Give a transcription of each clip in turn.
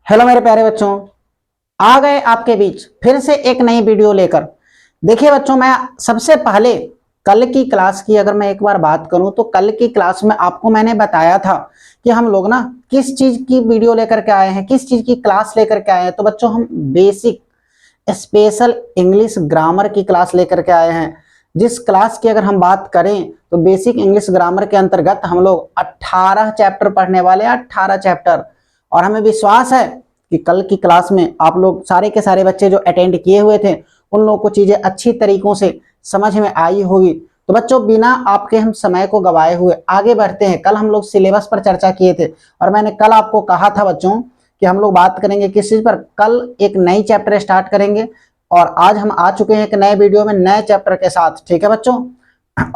Hello मेरे प्यारे बच्चों, आ गए आपके बीच फिर से एक नई वीडियो लेकर। देखिए बच्चों, मैं सबसे पहले कल की क्लास की अगर मैं एक बार बात करूं तो कल की क्लास में आपको मैंने बताया था कि हम लोग ना किस चीज की वीडियो लेकर के आए हैं, किस चीज की क्लास लेकर के आए हैं। तो बच्चों, हम बेसिक स्पेशल इंग्लिश ग्रामर की क्लास लेकर के आए हैं। जिस क्लास की अगर हम बात करें तो बेसिक इंग्लिश ग्रामर के अंतर्गत हम लोग 18 चैप्टर पढ़ने वाले हैं, 18 चैप्टर। और हमें विश्वास है कि कल की क्लास में आप लोग सारे के सारे बच्चे जो अटेंड किए हुए थे उन लोगों को चीजें अच्छी तरीकों से समझ में आई होगी। तो बच्चों, बिना आपके हम समय को गवाए हुए आगे बढ़ते हैं। कल हम लोग सिलेबस पर चर्चा किए थे और मैंने कल आपको कहा था बच्चों कि हम लोग बात करेंगे किस चीज पर। कल एक नई चैप्टर स्टार्ट करेंगे और आज हम आ चुके हैं एक नए वीडियो में नए चैप्टर के साथ। ठीक है बच्चों,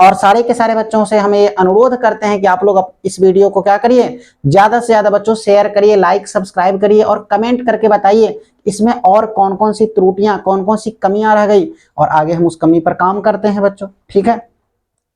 और सारे के सारे बच्चों से हम ये अनुरोध करते हैं कि आप लोग इस वीडियो को क्या करिए, ज्यादा से ज्यादा बच्चों शेयर करिए, लाइक सब्सक्राइब करिए और कमेंट करके बताइए इसमें और कौन कौन सी त्रुटियां, कौन कौन सी कमियां रह गई और आगे हम उस कमी पर काम करते हैं बच्चों। ठीक है,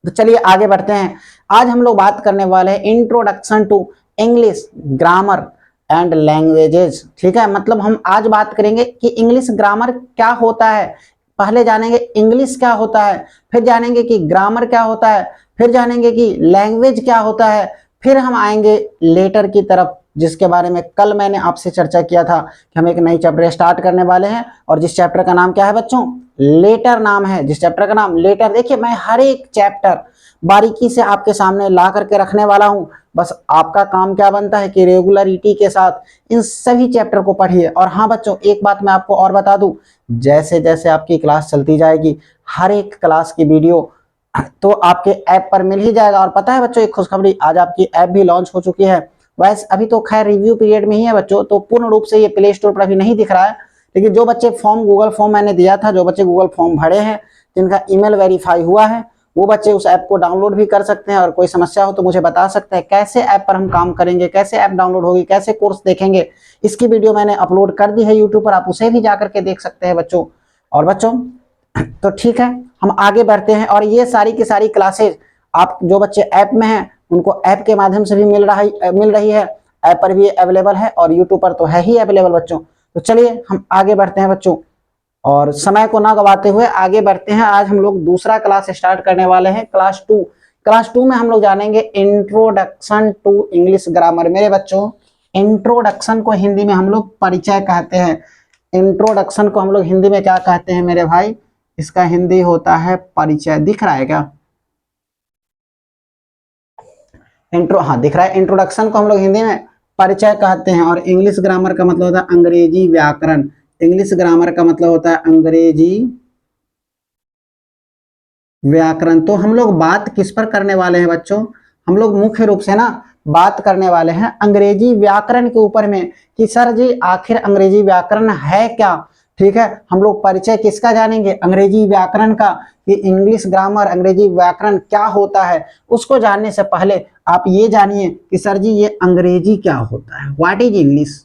तो चलिए आगे बढ़ते हैं। आज हम लोग बात करने वाले हैं introduction to English grammar and languages. ठीक है, मतलब हम आज बात करेंगे कि इंग्लिश ग्रामर क्या होता है। पहले जानेंगे इंग्लिश क्या होता है, फिर जानेंगे कि ग्रामर क्या होता है, फिर जानेंगे कि लैंग्वेज क्या होता है, फिर हम आएंगे लेटर की तरफ, जिसके बारे में कल मैंने आपसे चर्चा किया था कि हम एक नई चैप्टर स्टार्ट करने वाले हैं। और जिस चैप्टर का नाम क्या है बच्चों, लेटर नाम है। जिस चैप्टर का नाम लेटर, देखिए मैं हर एक चैप्टर बारीकी से आपके सामने ला करके रखने वाला हूं। बस आपका काम क्या बनता है कि रेगुलरिटी के साथ इन सभी चैप्टर को पढ़िए। और हाँ बच्चों, एक बात मैं आपको और बता दूं, जैसे जैसे आपकी क्लास चलती जाएगी हर एक क्लास की वीडियो तो आपके ऐप पर मिल ही जाएगा। और पता है बच्चों, एक खुशखबरी, आज आपकी ऐप भी लॉन्च हो चुकी है। वैसे अभी तो खैर रिव्यू पीरियड में ही है बच्चों, तो पूर्ण रूप से ये प्ले स्टोर पर अभी नहीं दिख रहा है। लेकिन जो बच्चे फॉर्म, गूगल फॉर्म मैंने दिया था, जो बच्चे गूगल फॉर्म भरे हैं, जिनका ईमेल वेरीफाई हुआ है, वो बच्चे उस ऐप को डाउनलोड भी कर सकते हैं। और कोई समस्या हो तो मुझे बता सकते हैं कैसे ऐप पर हम काम करेंगे, कैसे ऐप डाउनलोड होगी, कैसे कोर्स देखेंगे। इसकी वीडियो मैंने अपलोड कर दी है यूट्यूब पर, आप उसे भी जाकर के देख सकते हैं बच्चों। और बच्चों तो ठीक है, हम आगे बढ़ते हैं। और ये सारी की सारी क्लासेज आप जो बच्चे ऐप में हैं उनको ऐप के माध्यम से भी मिल रही है, ऐप पर भी अवेलेबल है और यूट्यूब पर तो है ही अवेलेबल बच्चों। तो चलिए हम आगे बढ़ते हैं बच्चों और समय को ना गवाते हुए आगे बढ़ते हैं। आज हम लोग दूसरा क्लास स्टार्ट करने वाले हैं, क्लास 2। क्लास 2 में हम लोग जानेंगे इंट्रोडक्शन टू इंग्लिश ग्रामर। मेरे बच्चों, इंट्रोडक्शन को हिंदी में हम लोग परिचय कहते हैं। इंट्रोडक्शन को हम लोग हिंदी में क्या कहते हैं मेरे भाई, इसका हिंदी होता है परिचय। दिख रहा है क्या इंट्रो? हाँ दिख रहा है। इंट्रोडक्शन को हम लोग हिंदी में परिचय कहते हैं। और इंग्लिश ग्रामर का मतलब होता है अंग्रेजी व्याकरण। इंग्लिश ग्रामर का मतलब होता है अंग्रेजी व्याकरण। तो हम लोग बात किस पर करने वाले हैं बच्चों, हम लोग मुख्य रूप से ना बात करने वाले हैं अंग्रेजी व्याकरण के ऊपर में कि सर जी आखिर अंग्रेजी व्याकरण है क्या। ठीक है, हम लोग परिचय किसका जानेंगे, अंग्रेजी व्याकरण का, कि इंग्लिश ग्रामर, अंग्रेजी व्याकरण क्या होता है। उसको जानने से पहले आप ये जानिए कि सर जी ये अंग्रेजी क्या होता है, what is English,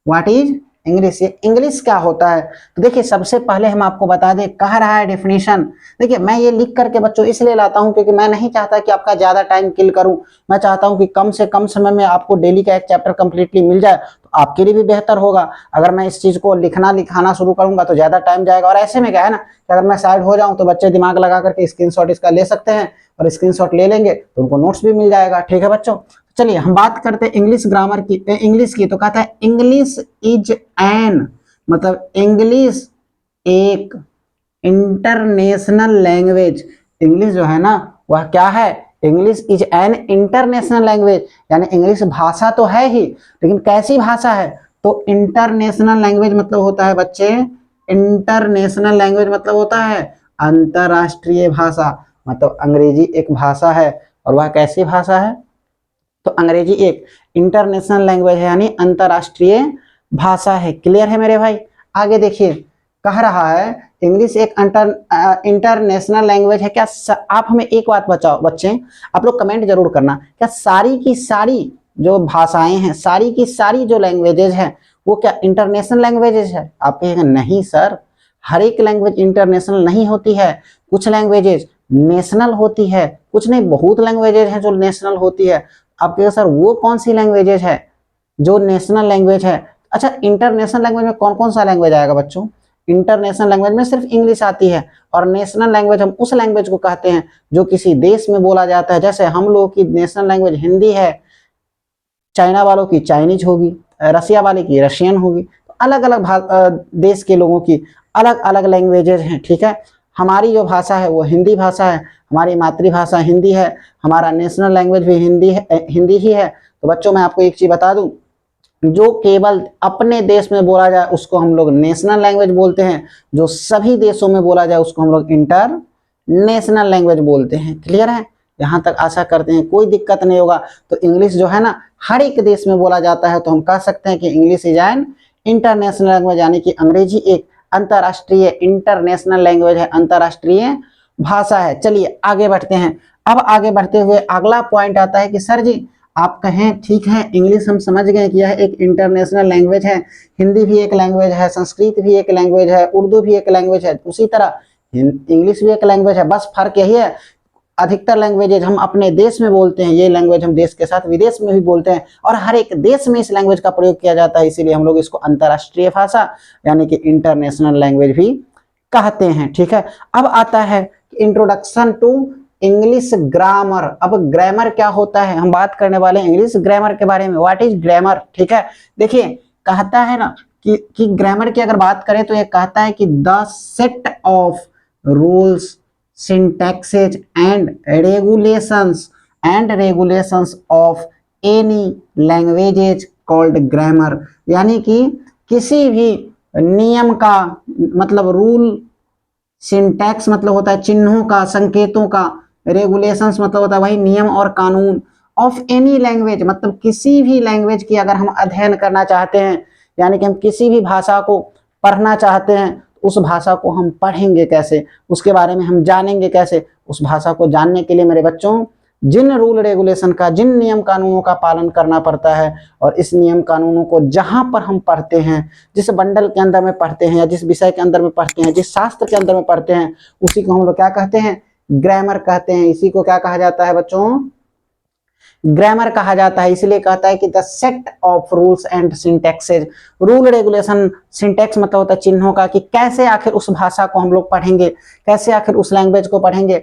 what is English, ये इंग्लिश क्या होता है। तो देखिए सबसे पहले हम आपको बता दें, कह रहा है डेफिनेशन। देखिए मैं ये लिख करके बच्चों इसलिए लाता हूं क्योंकि मैं नहीं चाहता कि आपका ज्यादा टाइम किल करूं। मैं चाहता हूं कि कम से कम समय में आपको डेली का एक चैप्टर कंप्लीटली मिल जाए, तो आपके लिए भी बेहतर होगा। अगर मैं इस चीज को लिखाना शुरू करूंगा तो ज्यादा टाइम जाएगा। और ऐसे में क्या है ना कि अगर मैं साइड हो जाऊं तो बच्चे दिमाग लगा करके स्क्रीनशॉट इसका ले सकते हैं, और स्क्रीनशॉट ले लेंगे तो उनको नोट्स भी मिल जाएगा। ठीक है बच्चों, चलिए हम बात करते हैं इंग्लिश ग्रामर की, इंग्लिश की। तो कहता है इंग्लिश इज एन, मतलब इंग्लिश एक इंटरनेशनल लैंग्वेज। इंग्लिश जो है ना वह क्या है, English is an international language, यानी इंग्लिश भाषा तो है ही, लेकिन कैसी भाषा है, तो इंटरनेशनल लैंग्वेज मतलब होता है बच्चे, इंटरनेशनल लैंग्वेज मतलब होता है अंतरराष्ट्रीय भाषा। मतलब अंग्रेजी एक भाषा है और वह कैसी भाषा है, तो अंग्रेजी एक इंटरनेशनल लैंग्वेज है, यानी अंतरराष्ट्रीय भाषा है। क्लियर है मेरे भाई। आगे देखिए, कह रहा है इंग्लिश एक इंटरनेशनल लैंग्वेज है क्या। आप हमें एक बात बताओ बच्चे, आप लोग कमेंट जरूर करना, क्या सारी की सारी जो भाषाएं हैं, सारी की सारी जो लैंग्वेजेज हैं वो क्या इंटरनेशनल लैंग्वेजेज है। आप कहेंगे नहीं सर, हर एक लैंग्वेज इंटरनेशनल नहीं होती है, कुछ लैंग्वेजेज नेशनल होती है, कुछ नहीं, बहुत लैंग्वेजेज हैं जो नेशनल होती है। आप कहेंगे सर वो कौन सी लैंग्वेजेज है जो नेशनल लैंग्वेज है। अच्छा, इंटरनेशनल लैंग्वेज में कौन कौन सा लैंग्वेज आएगा बच्चों? इंटरनेशनल लैंग्वेज में सिर्फ इंग्लिश आती है, और नेशनल लैंग्वेज हम उस लैंग्वेज को कहते हैं जो किसी देश में बोला जाता है। जैसे हम लोगों की नेशनल लैंग्वेज हिंदी है, चाइना वालों की चाइनीज होगी, रसिया वाले की रशियन होगी। तो अलग अलग देश के लोगों की अलग अलग लैंग्वेजेज हैं, ठीक है। हमारी जो भाषा है वो हिंदी भाषा है, हमारी मातृभाषा हिंदी है, हमारा नेशनल लैंग्वेज भी हिंदी ही है। तो बच्चों मैं आपको एक चीज बता दूं, जो केवल अपने देश में बोला जाए उसको हम लोग नेशनल लैंग्वेज बोलते हैं, जो सभी देशों में बोला जाए उसको हम लोग इंटरनेशनल लैंग्वेज बोलते हैं। क्लियर है? यहाँ तक आशा करते हैं कोई दिक्कत नहीं होगा। तो इंग्लिश जो है ना हर एक देश में बोला जाता है, तो हम कह सकते हैं कि English is an international language, यानी कि अंग्रेजी एक अंतरराष्ट्रीय इंटरनेशनल लैंग्वेज है, अंतरराष्ट्रीय भाषा है। चलिए आगे बढ़ते हैं। अब आगे बढ़ते हुए अगला पॉइंट आता है कि सर जी आप कहें ठीक है इंग्लिश हम समझ गए कि यह एक इंटरनेशनल लैंग्वेज है, हिंदी भी एक लैंग्वेज है, संस्कृत भी एक लैंग्वेज है, उर्दू भी एक लैंग्वेज है, उसी तरह इंग्लिश भी एक लैंग्वेज है। बस फर्क यही है अधिकतर लैंग्वेजेज हम अपने देश में बोलते हैं, ये लैंग्वेज हम देश के साथ विदेश में भी बोलते हैं, और हर एक देश में इस लैंग्वेज का प्रयोग किया जाता है, इसीलिए हम लोग इसको अंतरराष्ट्रीय भाषा यानी कि इंटरनेशनल लैंग्वेज भी कहते हैं। ठीक है, अब आता है इंट्रोडक्शन टू इंग्लिश ग्रामर। अब ग्रामर क्या होता है, हम बात करने वाले हैं इंग्लिश ग्रामर के बारे में। What is grammar? ठीक है, देखिए कहता है ना कि ग्रामर की अगर बात करें तो ये कहता है कि the set of rules, syntaxes and regulations of any languages called grammar. यानी कि किसी भी नियम का मतलब रूल, सिंटैक्स मतलब होता है चिन्हों का, संकेतों का, रेगुलेशंस मतलब होता है वही नियम और कानून, ऑफ एनी लैंग्वेज मतलब किसी भी लैंग्वेज की अगर हम अध्ययन करना चाहते हैं, यानी कि हम किसी भी भाषा को पढ़ना चाहते हैं, उस भाषा को हम पढ़ेंगे कैसे, उसके बारे में हम जानेंगे कैसे। उस भाषा को जानने के लिए मेरे बच्चों जिन रूल रेगुलेशन का, जिन नियम कानूनों का पालन करना पड़ता है, और इस नियम कानूनों को जहां पर हम पढ़ते हैं, जिस बंडल के अंदर में पढ़ते हैं या जिस विषय के अंदर में पढ़ते हैं, जिस शास्त्र के अंदर में पढ़ते हैं, उसी को हम लोग क्या कहते हैं? ग्रामर कहते हैं। इसी को क्या कहा जाता है बच्चों? ग्रामर कहा जाता है। इसलिए कहता है कि the set of rules and syntaxes, rule regulation, syntax मतलब होता है चिन्हों का, कि कैसे आखिर उस भाषा को हम लोग पढ़ेंगे, कैसे आखिर उस लैंग्वेज को पढ़ेंगे,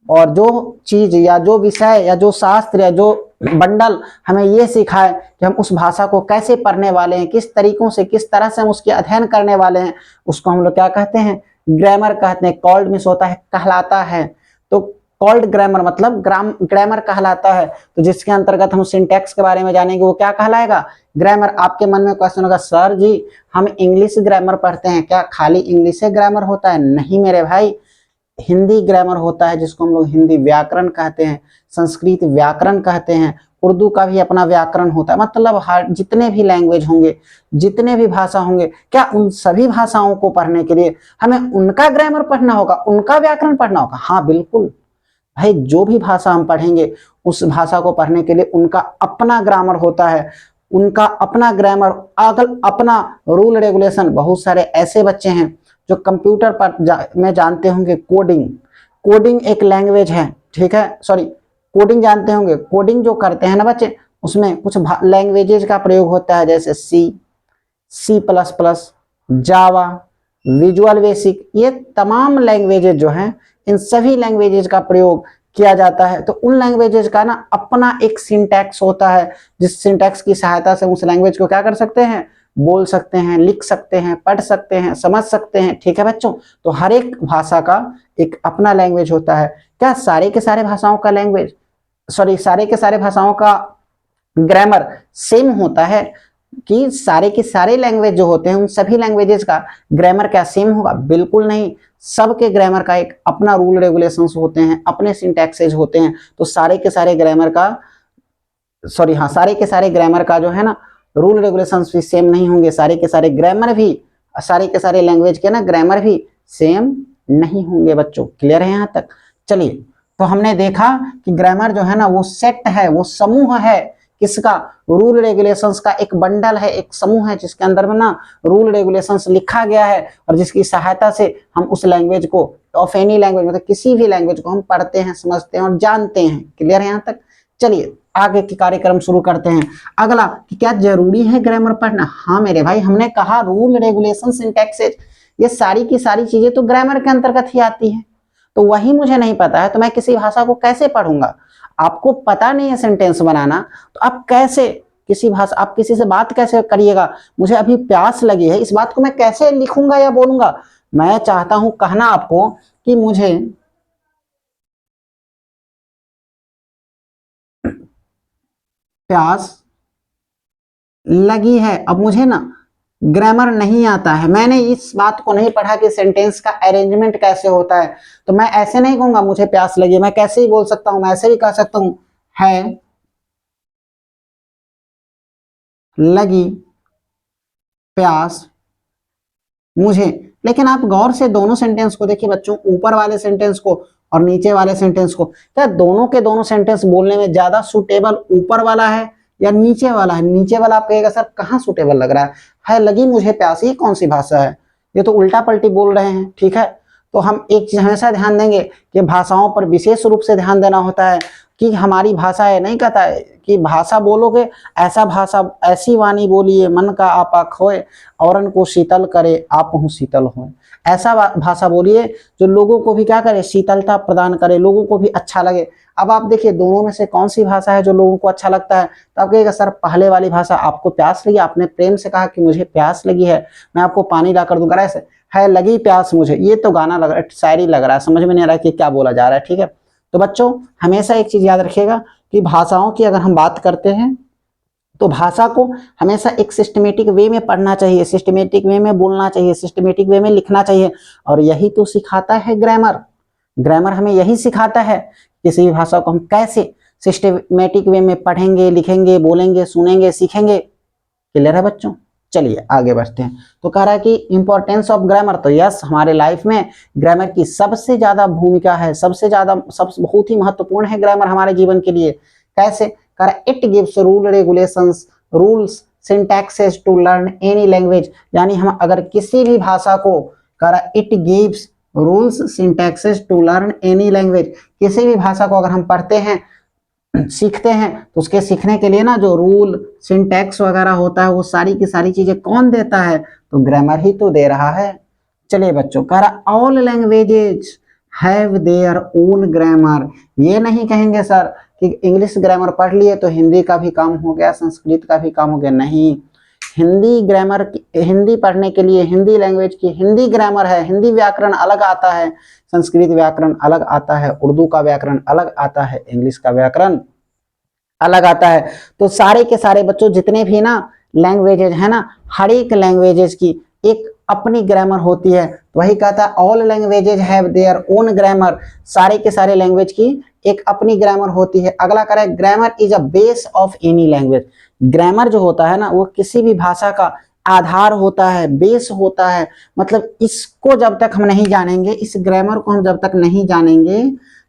और जो चीज या जो विषय या जो शास्त्र या जो बंडल हमें ये सिखाए कि हम उस भाषा को कैसे पढ़ने वाले हैं, किस तरीकों से, किस तरह से हम उसके अध्ययन करने वाले हैं, उसको हम लोग क्या कहते हैं? ग्रामर कहते हैं। कॉल्ड मिस होता है कहलाता है, तो कॉल्ड ग्रामर मतलब ग्रामर कहलाता है। तो जिसके अंतर्गत हम सिंटैक्स के बारे में जानेंगे वो क्या कहलाएगा? ग्रामर। आपके मन में क्वेश्चन होगा सर जी हम इंग्लिश ग्रामर पढ़ते हैं, क्या खाली इंग्लिश ग्रामर होता है? नहीं मेरे भाई, हिंदी ग्रामर होता है जिसको हम लोग हिंदी व्याकरण कहते हैं, संस्कृत व्याकरण कहते हैं, उर्दू का भी अपना व्याकरण होता है। मतलब हर जितने भी लैंग्वेज होंगे, जितने भी भाषा होंगे, क्या उन सभी भाषाओं को पढ़ने के लिए हमें उनका ग्रामर पढ़ना होगा, उनका व्याकरण पढ़ना होगा? हाँ बिल्कुल भाई, जो भी भाषा हम पढ़ेंगे उस भाषा को पढ़ने के लिए उनका अपना ग्रामर होता है, उनका अपना ग्रामर, अपना रूल रेगुलेशन। बहुत सारे ऐसे बच्चे हैं जो कंप्यूटर पर में जानते होंगे कोडिंग एक लैंग्वेज है, ठीक है, सॉरी कोडिंग जानते होंगे। कोडिंग जो करते हैं ना बच्चे, उसमें कुछ लैंग्वेजेज का प्रयोग होता है, जैसे C++, जावा, विजुअल बेसिक, ये तमाम लैंग्वेजेज जो हैं, इन सभी लैंग्वेजेज का प्रयोग किया जाता है। तो उन लैंग्वेजेज का ना अपना एक सिंटैक्स होता है, जिस सिंटैक्स की सहायता से उस लैंग्वेज को क्या कर सकते हैं? बोल सकते हैं, लिख सकते हैं, पढ़ सकते हैं, समझ सकते हैं। ठीक है बच्चों, तो हर एक भाषा का एक अपना लैंग्वेज होता है। क्या सारे के सारे भाषाओं का सारे के सारे भाषाओं का ग्रामर सेम होता है? कि सारे के सारे लैंग्वेज जो होते हैं उन सभी लैंग्वेजेस का ग्रामर क्या सेम होगा? बिल्कुल नहीं। सबके ग्रामर का एक अपना रूल रेगुलेशंस होते हैं, अपने सिंटैक्सेज होते हैं। तो सारे के सारे ग्रामर का जो है ना रूल रेगुलेशंस भी सेम नहीं होंगे, सारे के सारे ग्रामर भी, सारे के सारे लैंग्वेज के ना ग्रामर भी सेम नहीं होंगे बच्चों। क्लियर है यहाँ तक? चलिए, तो हमने देखा कि ग्रामर जो है ना वो सेट है, वो समूह है, किसका? रूल रेगुलेशंस का एक बंडल है, एक समूह है, जिसके अंदर में ना रूल रेगुलेशंस लिखा गया है, और जिसकी सहायता से हम उस लैंग्वेज को, ऑफ एनी लैंग्वेज मतलब किसी भी लैंग्वेज को हम पढ़ते हैं, समझते हैं और जानते हैं। क्लियर है यहाँ तक? चलिए, आगे के कार्यक्रम शुरू करते हैं। अगला कि क्या जरूरी है ग्रामर पढ़ना? हाँ मेरे भाई, हमने कहा रूल रेगुलेशन सिंटैक्सेस ये सारी की सारी चीजें तो ग्रामर के अंतर्गत ही आती है। तो वही मुझे नहीं पता है तो मैं किसी भाषा को कैसे पढ़ूंगा? आपको पता नहीं है सेंटेंस बनाना तो आप कैसे किसी भाषा, आप किसी से बात कैसे करिएगा? मुझे अभी प्यास लगी है, इस बात को मैं कैसे लिखूंगा या बोलूंगा? मैं चाहता हूं कहना आपको कि मुझे प्यास लगी है। अब मुझे ना ग्रामर नहीं आता है, मैंने इस बात को नहीं पढ़ा कि सेंटेंस का अरेंजमेंट कैसे होता है, तो मैं ऐसे नहीं कहूंगा मुझे प्यास लगी। मैं कैसे ही बोल सकता हूं, मैं ऐसे भी कह सकता हूं है लगी प्यास मुझे। लेकिन आप गौर से दोनों सेंटेंस को देखिए बच्चों, ऊपर वाले सेंटेंस को और नीचे वाले सेंटेंस को, क्या दोनों के दोनों सेंटेंस बोलने में ज्यादा सुटेबल ऊपर वाला है या नीचे वाला है? नीचे वाला आप कहेगा सर कहाँ सुटेबल लग रहा है लगी मुझे प्यास, ये कौन सी भाषा है, ये तो उल्टा पलटी बोल रहे हैं। ठीक है, तो हम एक चीज हमेशा ध्यान देंगे कि भाषाओं पर विशेष रूप से ध्यान देना होता है कि हमारी भाषा है, नहीं कहता है कि भाषा बोलोगे ऐसा भाषा ऐसी वाणी बोलिए मन का आपा खोए औरन को शीतल करे आप हूँ शीतल हो। ऐसा भाषा बोलिए जो लोगों को भी क्या करे, शीतलता प्रदान करे, लोगों को भी अच्छा लगे। अब आप देखिए दोनों में से कौन सी भाषा है जो लोगों को अच्छा लगता है? तो आप कहिएगा सर पहले वाली भाषा। आपको प्यास लगी, आपने प्रेम से कहा कि मुझे प्यास लगी है, मैं आपको पानी ला कर दूंगा, ऐसे है लगी प्यास मुझे, ये तो गाना लग रहा है, शायरी लग रहा है, समझ में नहीं आ रहा है कि क्या बोला जा रहा है। ठीक है, तो बच्चों हमेशा एक चीज याद रखिएगा कि भाषाओं की अगर हम बात करते हैं तो भाषा को हमेशा एक सिस्टमेटिक वे में पढ़ना चाहिए, सिस्टमेटिक वे में बोलना चाहिए, सिस्टमेटिक वे में लिखना चाहिए। और यही तो सिखाता है ग्रामर। ग्रामर हमें यही सिखाता है किसी भी भाषा को हम कैसे सिस्टमेटिक वे में पढ़ेंगे, लिखेंगे, बोलेंगे, सुनेंगे, सीखेंगे। क्लियर है बच्चों? चलिए आगे बढ़ते हैं। तो कह रहा है कि इंपॉर्टेंस ऑफ ग्रामर, तो यस हमारे लाइफ में ग्रामर की सबसे ज्यादा भूमिका है, सबसे ज्यादा बहुत ही महत्वपूर्ण है ग्रामर हमारे जीवन के लिए। कैसे? कह रहा it gives rule regulations rules syntaxes to learn any language. यानी हम अगर किसी भी भाषा को, कह रहा it gives rules syntaxes to learn any language, किसी भी भाषा को अगर हम पढ़ते हैं सीखते हैं तो उसके सीखने के लिए ना जो रूल सिंटैक्स वगैरह होता है वो सारी की सारी चीजें कौन देता है? तो ग्रामर ही तो दे रहा है। चलिए बच्चों, कह रहा all languages have their own grammar. ये नहीं कहेंगे सर कि इंग्लिश ग्रामर पढ़ लिए तो हिंदी का भी काम हो गया, संस्कृत का भी काम हो गया। नहीं, हिंदी ग्रामर, हिंदी पढ़ने के लिए हिंदी लैंग्वेज की हिंदी ग्रामर है, हिंदी व्याकरण अलग आता है, संस्कृत व्याकरण अलग आता है, उर्दू का व्याकरण अलग आता है, इंग्लिश का व्याकरण अलग आता है। तो सारे के सारे बच्चों जितने भी ना लैंग्वेजेज है ना, हर एक लैंग्वेजेज की एक अपनी ग्रामर होती है। तो वही कहता है all languages have their own grammar, सारे के सारे लैंग्वेज की एक अपनी ग्रामर होती है। अगला कह रहा है grammar is a base of any language. Grammar जो होता है ना वो किसी भी भाषा का आधार होता है, बेस होता है। मतलब इसको जब तक हम नहीं जानेंगे, इस ग्रामर को हम जब तक नहीं जानेंगे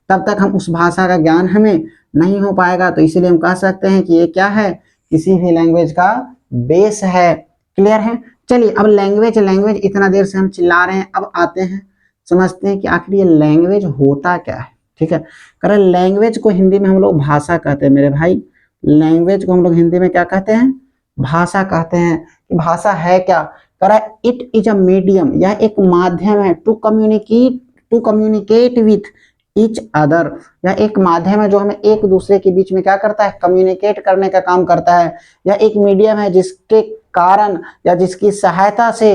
तब तक हम उस भाषा का ज्ञान हमें नहीं हो पाएगा। तो इसीलिए हम कह सकते हैं कि ये क्या है, किसी भी लैंग्वेज का बेस है। क्लियर है? चलिए अब लैंग्वेज लैंग्वेज इतना देर से हम चिल्ला रहे हैं, अब आते हैं समझते हैं कि आखिर ये लैंग्वेज होता क्या है। ठीक है, करें लैंग्वेज को हिंदी में हम लोग भाषा कहते हैं मेरे भाई। लैंग्वेज को हम लोग हिंदी में क्या कहते हैं? भाषा कहते हैं। कि भाषा है क्या? करा इट इज अ मीडियम, यह एक माध्यम है to communicate with each other. यह एक माध्यम है जो हमें एक दूसरे के बीच में क्या करता है? कम्युनिकेट करने का काम करता है। यह एक मीडियम है जिसके कारण या जिसकी सहायता से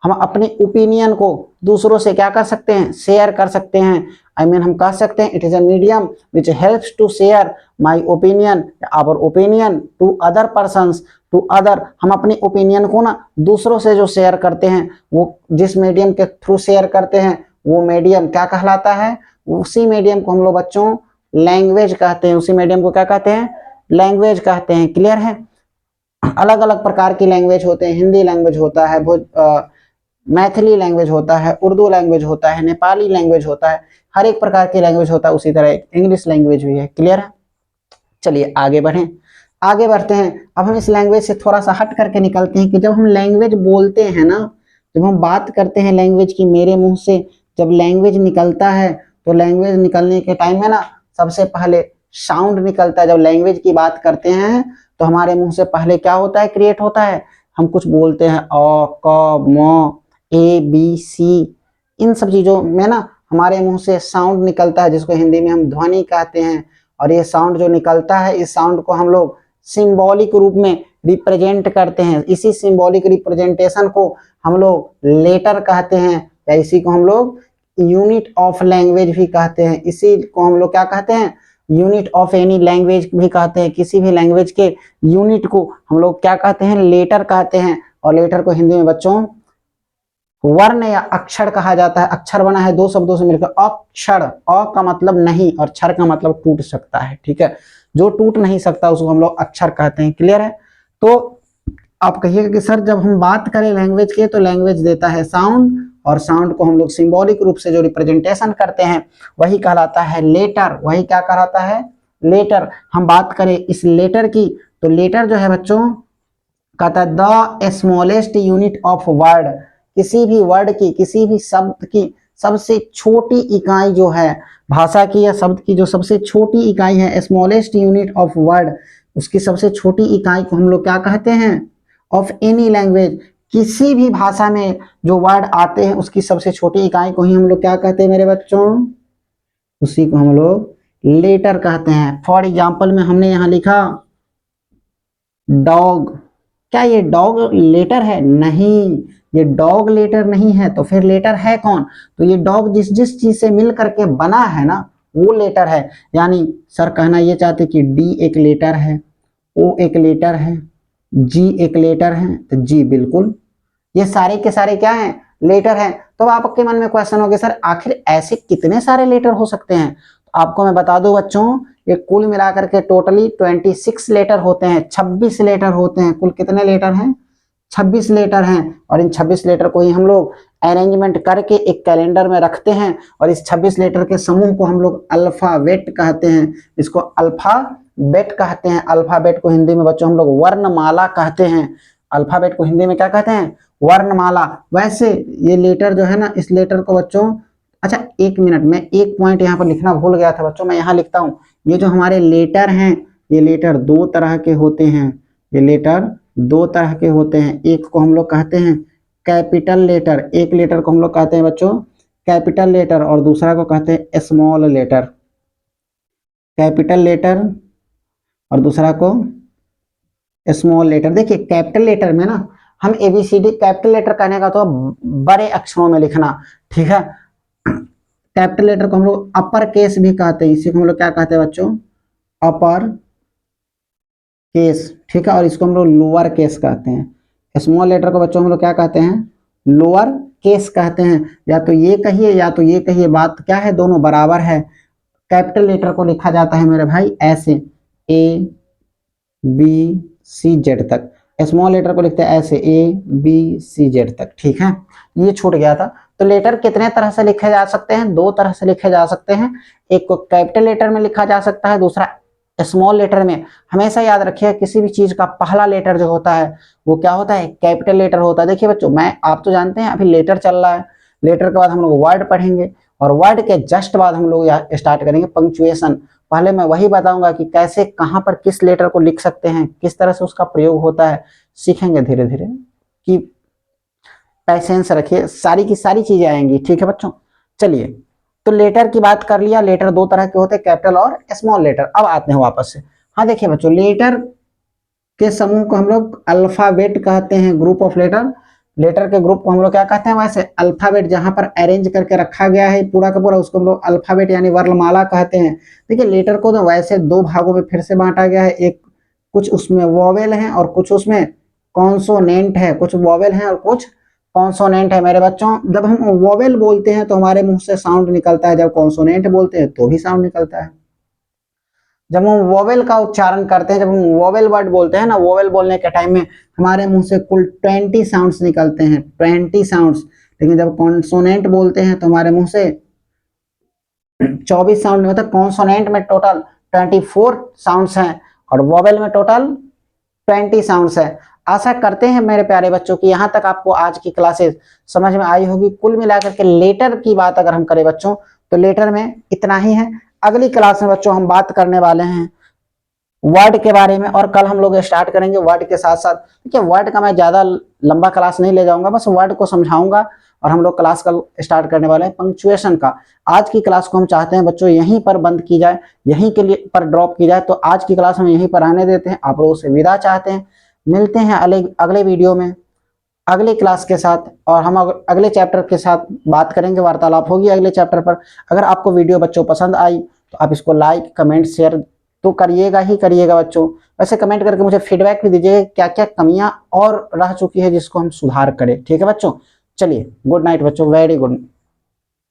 हम अपनी ओपिनियन को दूसरों से क्या कर सकते हैं? शेयर कर सकते हैं। हम कह सकते हैं it is a medium which helps to share my opinion, our opinion to other persons, to other. हम अपनी ओपिनियन को ना दूसरों से जो शेयर करते हैं, वो जिस मीडियम के थ्रू शेयर करते हैं वो मीडियम क्या कहलाता है? उसी मीडियम को हम लोग बच्चों लैंग्वेज कहते हैं। उसी मीडियम को क्या कहते हैं? लैंग्वेज कहते हैं। क्लियर है? अलग अलग प्रकार की लैंग्वेज होते हैं, हिंदी लैंग्वेज होता है, मैथिली लैंग्वेज होता है, उर्दू लैंग्वेज होता है, नेपाली लैंग्वेज होता है, हर एक प्रकार की लैंग्वेज होता है। उसी तरह इंग्लिश लैंग्वेज भी है। क्लियर है? चलिए आगे बढ़ें, आगे बढ़ते हैं। अब हम इस लैंग्वेज से थोड़ा सा हट करके निकलते हैं कि जब हम लैंग्वेज बोलते हैं ना, जब हम बात करते हैं लैंग्वेज की, मेरे मुंह से जब लैंग्वेज निकलता है तो लैंग्वेज निकलने के टाइम में ना सबसे पहले साउंड निकलता है। जब लैंग्वेज की बात करते हैं तो हमारे मुंह से पहले क्या होता है, क्रिएट होता है, हम कुछ बोलते हैं अ क म ए बी सी, इन सब चीजों में ना हमारे मुंह से साउंड निकलता है जिसको हिंदी में हम ध्वनि कहते हैं। और ये साउंड जो निकलता है, इस साउंड को हम लोग सिंबॉलिक रूप में रिप्रेजेंट करते हैं। इसी सिंबॉलिक रिप्रेजेंटेशन को हम लोग लेटर कहते हैं, या इसी को हम लोग यूनिट ऑफ लैंग्वेज भी कहते हैं। इसी को हम लोग क्या कहते हैं, यूनिट ऑफ एनी लैंग्वेज भी कहते हैं। किसी भी लैंग्वेज के यूनिट को हम लोग क्या कहते हैं, लेटर कहते हैं। और लेटर को हिंदी में बच्चों वर्ण या अक्षर कहा जाता है। अक्षर बना है दो शब्दों से मिलकर, अक्षर, अ का मतलब नहीं और क्षर का मतलब टूट सकता है, ठीक है। जो टूट नहीं सकता उसको हम लोग अक्षर कहते हैं। क्लियर है? तो आप कहिएगा कि सर जब हम बात करें लैंग्वेज के तो लैंग्वेज देता है साउंड, और साउंड को हम लोग सिंबॉलिक रूप से जो रिप्रेजेंटेशन करते हैं वही कहलाता है लेटर। वही क्या कहलाता है, लेटर। हम बात करें इस लेटर की तो लेटर जो है बच्चों कहता है the smallest unit of word. किसी भी वर्ड की, किसी भी शब्द की सबसे छोटी इकाई जो है, भाषा की या शब्द की जो सबसे छोटी इकाई है, स्मॉलेस्ट यूनिट ऑफ वर्ड, उसकी सबसे छोटी इकाई को हम लोग क्या कहते हैं, ऑफ एनी लैंग्वेज। किसी भी भाषा में जो वर्ड आते हैं उसकी सबसे छोटी इकाई को ही हम लोग क्या कहते हैं मेरे बच्चों, उसी को हम लोग लेटर कहते हैं। फॉर एग्जाम्पल में हमने यहां लिखा डॉग, क्या ये डॉग लेटर है? नहीं, ये डॉग लेटर नहीं है। तो फिर लेटर है कौन? तो ये डॉग जिस जिस चीज से मिल करके बना है ना वो लेटर है। यानी सर कहना ये चाहते कि डी एक लेटर है, ओ एक लेटर है, जी एक लेटर है, तो जी बिल्कुल ये सारे के सारे क्या हैं, लेटर हैं। तो आपके मन में क्वेश्चन होगा सर आखिर ऐसे कितने सारे लेटर हो सकते हैं? तो आपको मैं बता दूं बच्चों, ये कुल मिलाकर के टोटली 26 लेटर होते हैं, 26 लेटर होते हैं। कुल कितने लेटर हैं? 26 लेटर हैं। और इन 26 लेटर को ही हम लोग अरेंजमेंट करके एक कैलेंडर में रखते हैं, और इस 26 लेटर के समूह को हम लोग अल्फाबेट कहते हैं। इसको अल्फाबेट कहते हैं। अल्फाबेट को हिंदी में बच्चों हम लोग वर्णमाला कहते हैं। अल्फाबेट को हिंदी में क्या कहते हैं, वर्णमाला। वैसे ये लेटर जो है ना, इस लेटर को बच्चों, अच्छा एक मिनट, मैं एक पॉइंट यहाँ पर लिखना भूल गया था बच्चों, मैं यहाँ लिखता हूँ। ये जो हमारे लेटर हैं, ये लेटर दो तरह के होते हैं। ये लेटर दो तरह के होते हैं। एक को हम लोग कहते हैं कैपिटल लेटर, एक लेटर को हम लोग कहते हैं बच्चों कैपिटल लेटर, और दूसरा को कहते हैं स्मॉल लेटर। कैपिटल लेटर और दूसरा को स्मॉल लेटर। देखिए कैपिटल लेटर में ना हम एबीसीडी, कैपिटल लेटर कहने का तो बड़े अक्षरों में लिखना, ठीक है। कैपिटल लेटर को हम लोग अपर केस भी कहते हैं। इसी को हम लोग क्या कहते हैं बच्चों, अपर केस, ठीक है। और इसको हम लोग लोअर केस कहते हैं। स्मॉल लेटर को बच्चों हम लोग क्या कहते हैं, लोअर केस कहते हैं। या तो ये कहिए या तो ये कहिए, बात क्या है, दोनों बराबर है। कैपिटल लेटर को लिखा जाता है मेरे भाई ऐसे, ए बी सी जेड तक। स्मॉल लेटर को लिखते हैं ऐसे, ए बी सी जेड तक, ठीक है। ये छूट गया था। तो लेटर कितने तरह से लिखे जा सकते हैं? दो तरह से लिखे जा सकते हैं। एक को कैपिटल लेटर में लिखा जा सकता है, दूसरा स्मॉल लेटर में। हमेशा याद रखिए किसी भी चीज का पहला लेटर जो होता है वो क्या होता है, कैपिटल लेटर होता है। देखिए बच्चों, आप तो जानते हैं अभी लेटर चल रहा है, लेटर के बाद हम लोग वर्ड पढ़ेंगे, और वर्ड के जस्ट बाद हम लोग स्टार्ट करेंगे पंक्चुएशन। पहले मैं वही बताऊंगा कि कैसे, कहां पर किस लेटर को लिख सकते हैं, किस तरह से उसका प्रयोग होता है, सीखेंगे धीरे धीरे। कि पैसेंस रखिए, सारी की सारी चीजें आएंगी, ठीक है बच्चों। चलिए, तो लेटर की बात कर लिया। लेटर दो तरह के होते हैं, कैपिटल और स्मॉल लेटर। अब आते हैं वापस से। हाँ देखिए बच्चों, लेटर के समूह को हम लोग अल्फाबेट कहते हैं, ग्रुप ऑफ लेटर। लेटर के ग्रुप को हम लोग क्या कहते हैं, वैसे अल्फाबेट जहां पर अरेंज करके रखा गया है पूरा का पूरा, उसको हम लोग अल्फाबेट यानी वर्णमाला कहते हैं। देखिए लेटर को तो वैसे दो भागों में फिर से बांटा गया है। एक, कुछ उसमें वॉवेल है और कुछ उसमें कॉन्सोनेंट है। कुछ वॉवेल है और कुछ कॉन्सोनेंट है मेरे बच्चों। जब हम वॉवेल बोलते हैं तो हमारे मुंह से साउंड निकलता है, जब कॉन्सोनेंट बोलते हैं तो भी साउंड निकलता है। जब हम वोवेल का उच्चारण करते हैं, जब हम वोवेल वर्ड बोलते हैं ना, वोवेल बोलने के टाइम में हमारे मुंह से कुल 20 साउंड्स निकलते हैं, 20 साउंड्स। लेकिन जब कॉन्सोनेंट बोलते हैं तो हमारे मुंह से 24 साउंड, मतलब कॉन्सोनेंट में टोटल 24 साउंड्स हैं और वोवेल में टोटल 20 साउंड्स है। आशा करते हैं मेरे प्यारे बच्चों की यहाँ तक आपको आज की क्लासेस समझ में आई होगी। कुल मिलाकर के लेटर की बात अगर हम करें बच्चों तो लेटर में इतना ही है। अगली क्लास में बच्चों हम बात करने वाले हैं वर्ड के बारे में, और कल हम लोग स्टार्ट करेंगे वर्ड के साथ साथ। देखिए वर्ड का मैं ज़्यादा लंबा क्लास नहीं ले जाऊंगा, बस वर्ड को समझाऊंगा, और हम लोग क्लास कल स्टार्ट करने वाले हैं पंक्चुएशन का। आज की क्लास को हम चाहते हैं बच्चों यहीं पर बंद की जाए, यहीं के लिए पर ड्रॉप की जाए, तो आज की क्लास हम यहीं पर आने देते हैं, आप लोगों से विदा चाहते हैं। मिलते हैं अगले वीडियो में अगले क्लास के साथ, और हम अगले चैप्टर के साथ बात करेंगे, वार्तालाप होगी अगले चैप्टर पर। अगर आपको वीडियो बच्चों पसंद आई तो आप इसको लाइक कमेंट शेयर तो करिएगा ही करिएगा बच्चों। वैसे कमेंट करके मुझे फीडबैक भी दीजिए क्या क्या कमियां और रह चुकी है जिसको हम सुधार करें, ठीक है बच्चों। चलिए गुड नाइट बच्चों, वेरी गुड।